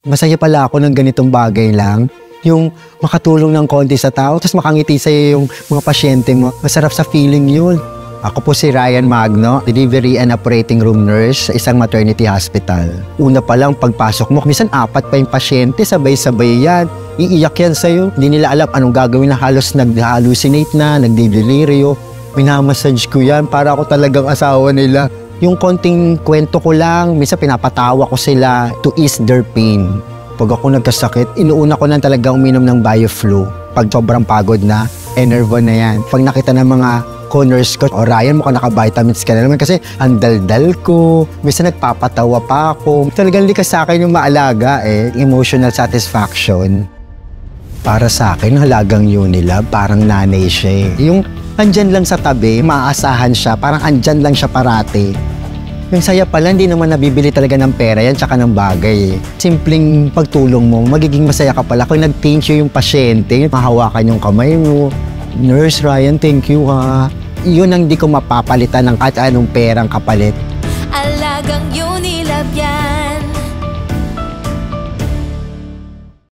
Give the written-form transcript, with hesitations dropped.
Masaya pala ako ng ganitong bagay lang. Yung makatulong ng konti sa tao, tapos makangiti sa'yo yung mga pasyente mo. Masarap sa feeling yun. Ako po si Ryan Magno, Delivery and Operating Room Nurse sa isang maternity hospital. Una pa lang pagpasok mo, minsan 4 pa yung pasyente, sabay-sabay yan. Iiyak yan sa'yo. Hindi nila alam anong gagawin na halos nag-hallucinate na, nagdidelirio. Minamassage ko yan para ako talagang asawa nila. Yung konting kwento ko lang, minsan pinapatawa ko sila to ease their pain. Pag ako nagkasakit, inuuna ko na talaga uminom ng Bioflu. Pag sobrang pagod na, Enervon na yan. Pag nakita ng mga co-nurse ko, Ryan, mukhang naka-vitamins ka na naman kasi ang daldal ko. Minsan nagpapatawa pa ako. Talagang likas sa akin yung maalaga emotional satisfaction. Para sa akin, halagang Unilab, parang nanay siya Yung andyan lang sa tabi, maaasahan siya, parang andyan lang siya parati. Yung saya pala, hindi naman nabibili talaga ng pera yan tsaka ng bagay Simpleng pagtulong mo, magiging masaya ka pala. Kung nag-thank you yung pasyente, mahawakan yung kamay mo. Nurse Ryan, thank you ha. Yun ang di ko mapapalitan ng kahit anong perang kapalit. Alagang